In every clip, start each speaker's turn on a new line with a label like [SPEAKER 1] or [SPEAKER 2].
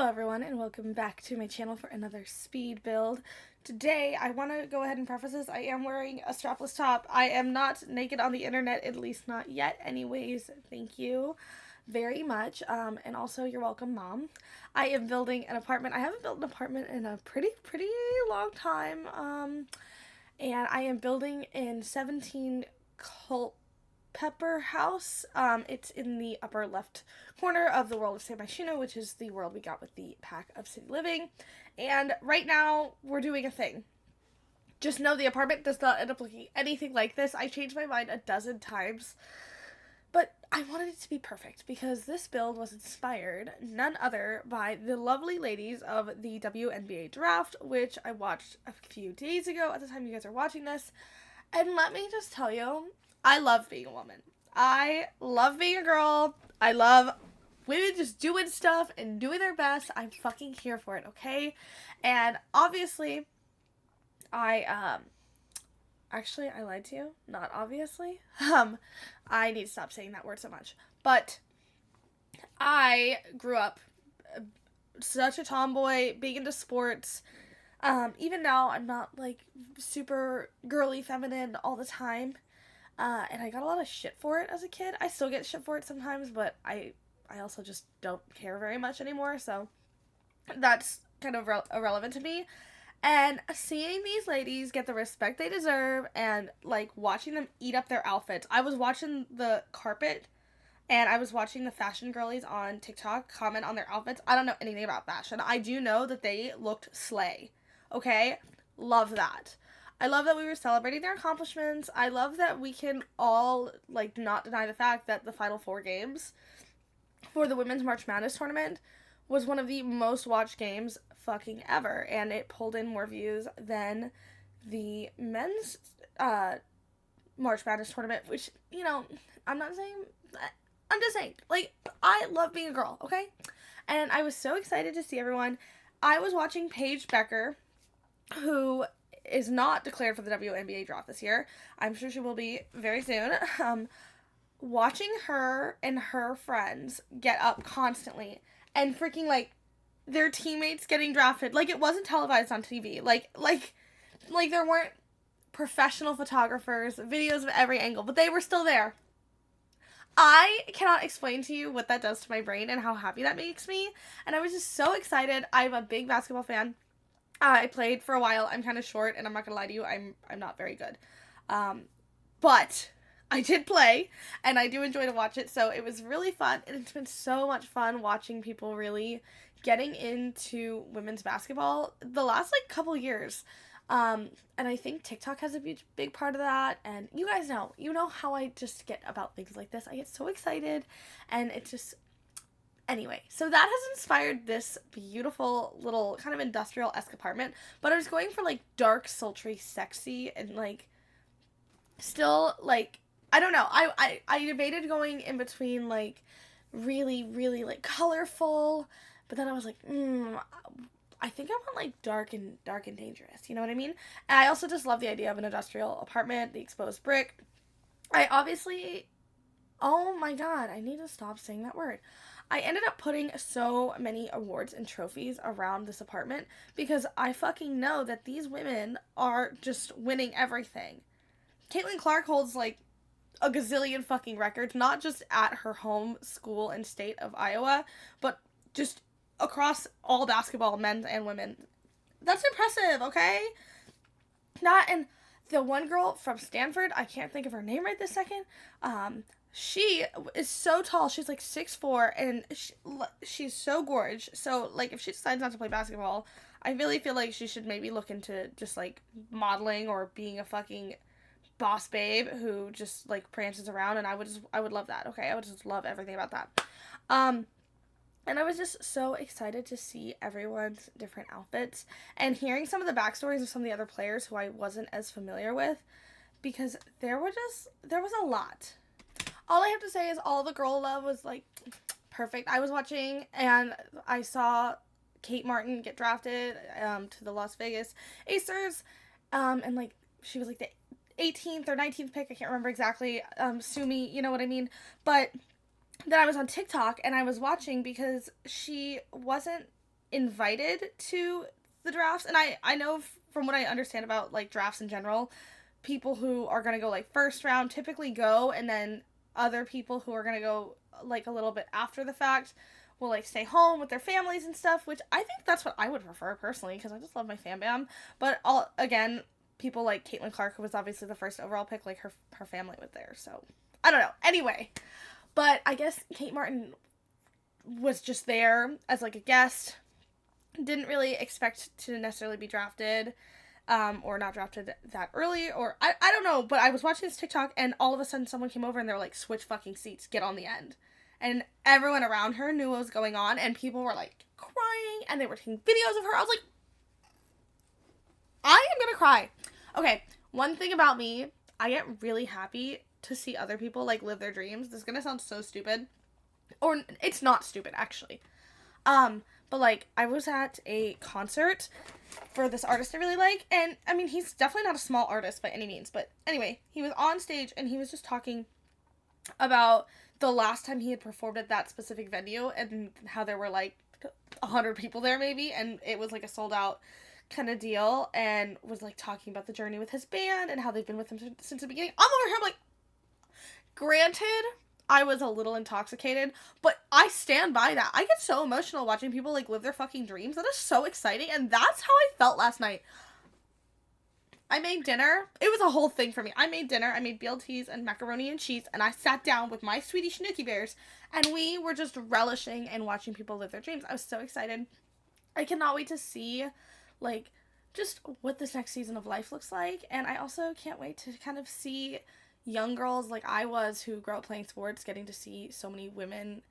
[SPEAKER 1] Hello everyone and welcome back to my channel for another speed build. Today I want to go ahead and preface this. I am wearing a strapless top. I am not naked on the internet, at least not yet anyways. Thank you very much. And also you're welcome, Mom. I am building an apartment. I haven't built an apartment in a pretty long time. And I am building in 17 Culpeper House. It's in the upper left corner of the world of San Myshuno, which is the world we got with the pack of City Living. And right now, we're doing a thing. Just know the apartment does not end up looking anything like this. I changed my mind a dozen times. But I wanted it to be perfect because this build was inspired none other by the lovely ladies of the WNBA draft, which I watched a few days ago at the time you guys are watching this. And let me just tell you, I love being a woman. I love being a girl. I love women just doing stuff and doing their best. I'm fucking here for it, okay? And obviously, actually, I lied to you. Not obviously. I need to stop saying that word so much. But I grew up such a tomboy, big into sports. Even now, I'm not, like, super girly feminine all the time. And I got a lot of shit for it as a kid. I still get shit for it sometimes, but I also just don't care very much anymore, so that's kind of irrelevant to me. And seeing these ladies get the respect they deserve and, like, watching them eat up their outfits. I was watching the carpet and I was watching the fashion girlies on TikTok comment on their outfits. I don't know anything about fashion. I do know that they looked slay. Okay? Love that. I love that we were celebrating their accomplishments. I love that we can all, like, not deny the fact that the Final Four games for the Women's March Madness tournament was one of the most watched games fucking ever, and it pulled in more views than the men's March Madness tournament, which, you know, I'm just saying, like, I love being a girl, okay? And I was so excited to see everyone. I was watching Paige Becker, who is not declared for the WNBA draft this year. I'm sure she will be very soon. Watching her and her friends get up constantly and freaking, like, their teammates getting drafted. Like, it wasn't televised on TV. Like there weren't professional photographers, videos of every angle, but they were still there. I cannot explain to you what that does to my brain and how happy that makes me. And I was just so excited. I'm a big basketball fan. I played for a while. I'm kind of short, and I'm not gonna lie to you, I'm not very good. But I did play, and I do enjoy to watch it, so it was really fun, and it's been so much fun watching people really getting into women's basketball the last, like, couple years. And I think TikTok has a big part of that, and you guys know, how I just get about things like this. I get so excited, and it's just... Anyway, so that has inspired this beautiful little kind of industrial-esque apartment, but I was going for, like, dark, sultry, sexy, and, like, still, like, I don't know, I debated going in between, like, really, like, colorful, but then I was like, I think I want, like, dark and dangerous, you know what I mean? And I also just love the idea of an industrial apartment, the exposed brick. I obviously... Oh my god, I need to stop saying that word. I ended up putting so many awards and trophies around this apartment because I fucking know that these women are just winning everything. Caitlin Clark holds, like, a gazillion fucking records, not just at her home school and state of Iowa, but just across all basketball, men and women. That's impressive, okay? And the one girl from Stanford, I can't think of her name right this second, she is so tall. She's, like, 6'4", and she's so gorgeous. So, like, if she decides not to play basketball, I really feel like she should maybe look into just, like, modeling or being a fucking boss babe who just, like, prances around, and I would love that, okay? I would just love everything about that. And I was just so excited to see everyone's different outfits and hearing some of the backstories of some of the other players who I wasn't as familiar with, because there was a lot. All I have to say is all the girl love was, like, perfect. I was watching, and I saw Kate Martin get drafted to the Las Vegas Aces, and, like, she was, like, the 18th or 19th pick. I can't remember exactly. Sue me, you know what I mean? But then I was on TikTok, and I was watching because she wasn't invited to the drafts. And I know from what I understand about, like, drafts in general, people who are going to go, like, first round typically go, and then other people who are going to go, like, a little bit after the fact will, like, stay home with their families and stuff, which I think that's what I would prefer, personally, because I just love my fam bam. But, again, people like Caitlin Clark, who was obviously the first overall pick, like, her family was there, so I don't know. Anyway, but I guess Kate Martin was just there as, like, a guest. Didn't really expect to necessarily be drafted, or not drafted that early, or I don't know, but I was watching this TikTok, and all of a sudden someone came over and they were like, switch fucking seats, get on the end. And everyone around her knew what was going on, and people were, like, crying, and they were taking videos of her. I was like, I am gonna cry. Okay, one thing about me, I get really happy to see other people, like, live their dreams. This is gonna sound so stupid. Or, it's not stupid, actually. But, like, I was at a concert for this artist I really like, and, I mean, he's definitely not a small artist by any means, but anyway, he was on stage, and he was just talking about the last time he had performed at that specific venue, and how there were, like, 100 people there, maybe, and it was, like, a sold-out kind of deal, and was, like, talking about the journey with his band, and how they've been with him since the beginning. I'm over here, I'm like, granted, I was a little intoxicated, but I stand by that. I get so emotional watching people, like, live their fucking dreams. That is so exciting, and that's how I felt last night. I made dinner. It was a whole thing for me. I made dinner. I made BLTs and macaroni and cheese, and I sat down with my sweetie Schnucky Bears, and we were just relishing and watching people live their dreams. I was so excited. I cannot wait to see, like, just what this next season of life looks like, and I also can't wait to kind of see young girls like I was, who grew up playing sports, getting to see so many women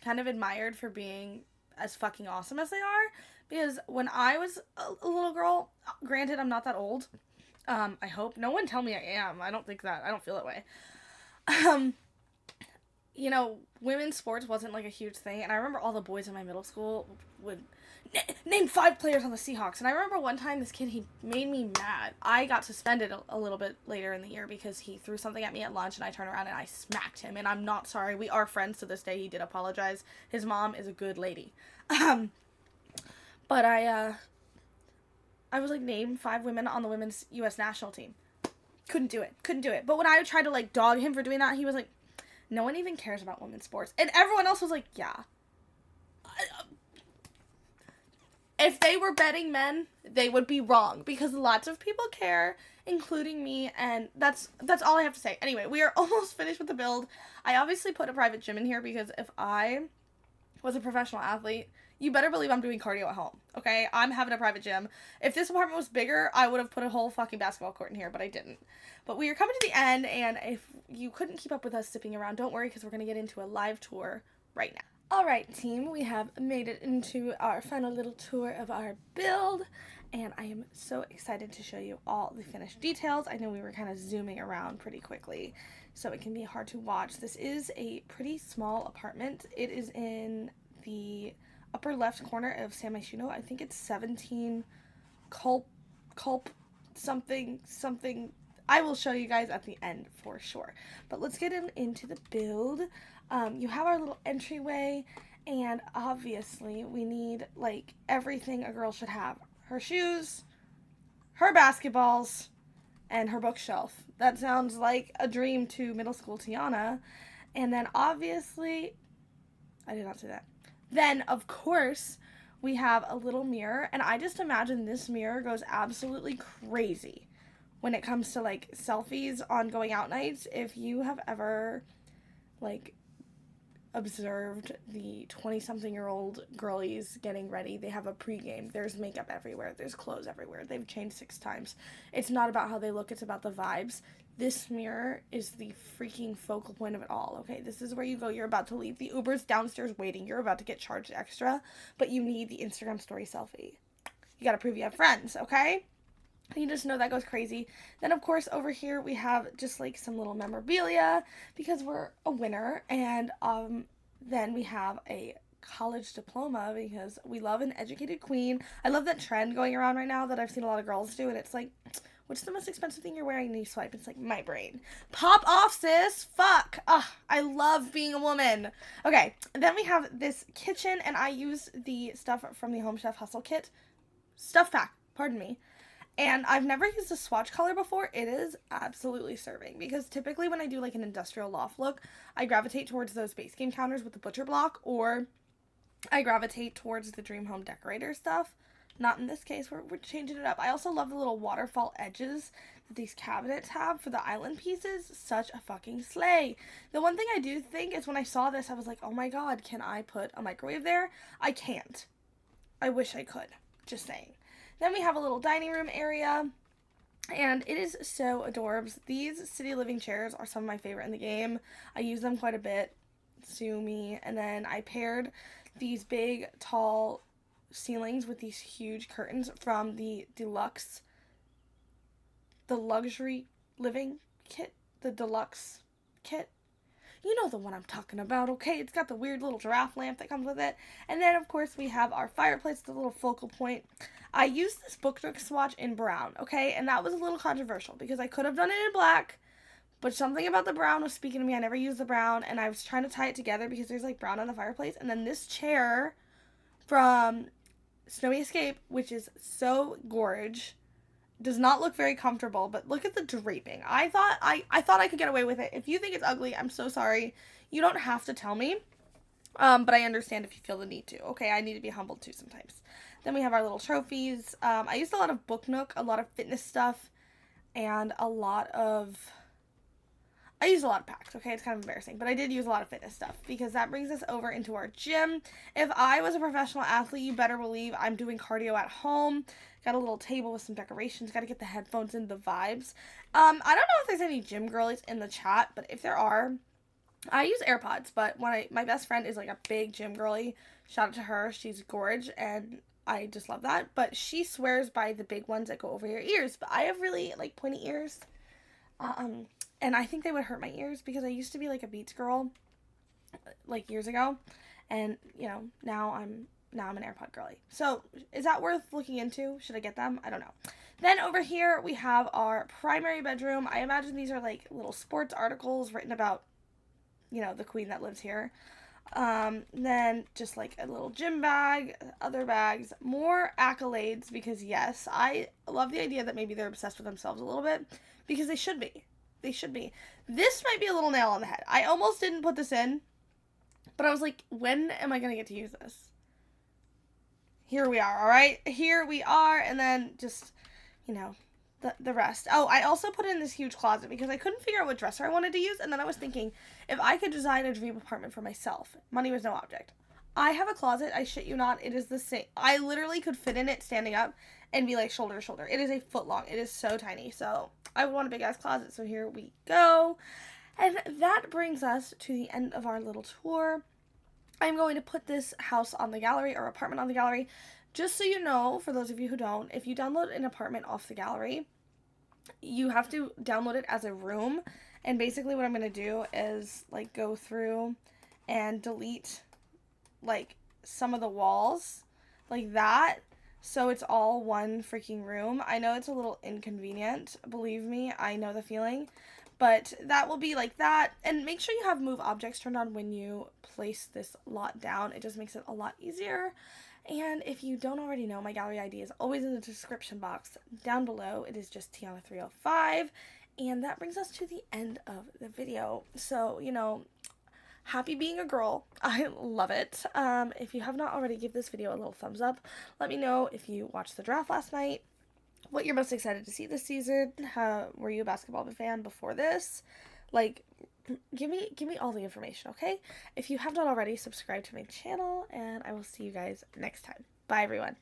[SPEAKER 1] kind of admired for being as fucking awesome as they are. Because when I was a little girl, granted, I'm not that old, I hope. No one tell me I am. I don't think that. I don't feel that way. You know, women's sports wasn't, like, a huge thing, and I remember all the boys in my middle school would name 5 players on the Seahawks, and I remember one time this kid, he made me mad. I got suspended a little bit later in the year because he threw something at me at lunch, and I turned around and I smacked him, and I'm not sorry. We are friends to this day. He did apologize. His mom is a good lady. But I was like, name 5 women on the women's U.S. national team. Couldn't do it. But when I tried to, like, dog him for doing that, he was like, no one even cares about women's sports. And everyone else was like, yeah. If they were betting men, they would be wrong, because lots of people care, including me, and that's all I have to say. Anyway, we are almost finished with the build. I obviously put a private gym in here because if I was a professional athlete, you better believe I'm doing cardio at home, okay? I'm having a private gym. If this apartment was bigger, I would have put a whole fucking basketball court in here, but I didn't. But we are coming to the end, and if you couldn't keep up with us zipping around, don't worry, because we're going to get into a live tour right now. Alright, team, we have made it into our final little tour of our build, and I am so excited to show you all the finished details. I know we were kind of zooming around pretty quickly, so it can be hard to watch. This is a pretty small apartment. It is in the upper left corner of San Myshuno. I think it's 17 Culp something. I will show you guys at the end for sure. But let's get into the build. You have our little entryway, and obviously we need, like, everything a girl should have. Her shoes, her basketballs, and her bookshelf. That sounds like a dream to middle school Tiana. And then obviously, I did not say that. Then, of course, we have a little mirror, and I just imagine this mirror goes absolutely crazy when it comes to, like, selfies on going out nights. If you have ever, like, observed the 20-something-year-old girlies getting ready, they have a pregame. There's makeup everywhere. There's clothes everywhere. They've changed 6 times. It's not about how they look. It's about the vibes. This mirror is the freaking focal point of it all, okay? This is where you go. You're about to leave. The Uber's downstairs waiting. You're about to get charged extra, but you need the Instagram story selfie. You gotta prove you have friends, okay? You just know that goes crazy. Then, of course, over here we have just, like, some little memorabilia because we're a winner. And then we have a college diploma because we love an educated queen. I love that trend going around right now that I've seen a lot of girls do, and it's like, What's the most expensive thing you're wearing? And you swipe. It's like, my brain. Pop off, sis. Fuck. Ugh, I love being a woman. Okay, then we have this kitchen, and I use the stuff from the Home Chef Hustle Kit. Stuff pack, pardon me. And I've never used a swatch color before. It is absolutely serving, because typically when I do like an industrial loft look, I gravitate towards those base game counters with the butcher block, or I gravitate towards the Dream Home Decorator stuff. Not in this case, we're changing it up. I also love the little waterfall edges that these cabinets have for the island pieces. Such a fucking slay. The one thing I do think is when I saw this, I was like, oh my god, can I put a microwave there? I can't. I wish I could. Just saying. Then we have a little dining room area, and it is so adorbs. These City Living chairs are some of my favorite in the game. I use them quite a bit. Sue me. And then I paired these big, tall ceilings with these huge curtains from the luxury living kit, the deluxe kit. You know the one I'm talking about, okay? It's got the weird little giraffe lamp that comes with it. And then, of course, we have our fireplace, the little focal point. I used this Book Nook swatch in brown, okay? And that was a little controversial because I could have done it in black, but something about the brown was speaking to me. I never used the brown, and I was trying to tie it together because there's, like, brown on the fireplace. And then this chair from Snowy Escape, which is so gorge, does not look very comfortable, but look at the draping. I thought I could get away with it. If you think it's ugly, I'm so sorry. You don't have to tell me. But I understand if you feel the need to. Okay, I need to be humbled too sometimes. Then we have our little trophies. I used a lot of Book Nook, a lot of fitness stuff, and I used a lot of packs, okay? It's kind of embarrassing, but I did use a lot of fitness stuff because that brings us over into our gym. If I was a professional athlete, you better believe I'm doing cardio at home. Got a little table with some decorations. Got to get the headphones and the vibes. I don't know if there's any gym girlies in the chat, but if there are, I use AirPods, but my best friend is like a big gym girly. Shout out to her. She's gorge, and I just love that. But she swears by the big ones that go over your ears, but I have really like pointy ears. And I think they would hurt my ears because I used to be like a Beats girl like years ago, and you know, now I'm an AirPod girly. So is that worth looking into? Should I get them? I don't know. Then over here we have our primary bedroom. I imagine these are like little sports articles written about, you know, the queen that lives here. Then just like a little gym bag, other bags, more accolades, because yes, I love the idea that maybe they're obsessed with themselves a little bit, because they should be. They should be. This might be a little nail on the head. I almost didn't put this in, but I was like, when am I going to get to use this? Here we are, all right? Here we are, and then just, you know, the rest. Oh, I also put in this huge closet because I couldn't figure out what dresser I wanted to use, and then I was thinking, if I could design a dream apartment for myself, money was no object. I have a closet, I shit you not, it is the same. I literally could fit in it standing up and be like shoulder to shoulder. It is a foot long. It is so tiny. So I would want a big ass closet. So here we go. And that brings us to the end of our little tour. I'm going to put this house on the gallery, or apartment on the gallery. Just so you know, for those of you who don't, if you download an apartment off the gallery, you have to download it as a room. And basically what I'm going to do is like go through and delete like some of the walls like that, so it's all one freaking room. I know it's a little inconvenient, believe me, I know the feeling, but that will be like that. And make sure you have move objects turned on when you place this lot down. It just makes it a lot easier. And if you don't already know, my gallery ID is always in the description box down below. It is just Tiana305. And that brings us to the end of the video. So, you know, happy being a girl. I love it. If you have not already, give this video a little thumbs up. Let me know if you watched the draft last night, what you're most excited to see this season. Were you a basketball fan before this? Like, give me all the information, okay? If you have not already, subscribe to my channel, and I will see you guys next time. Bye, everyone.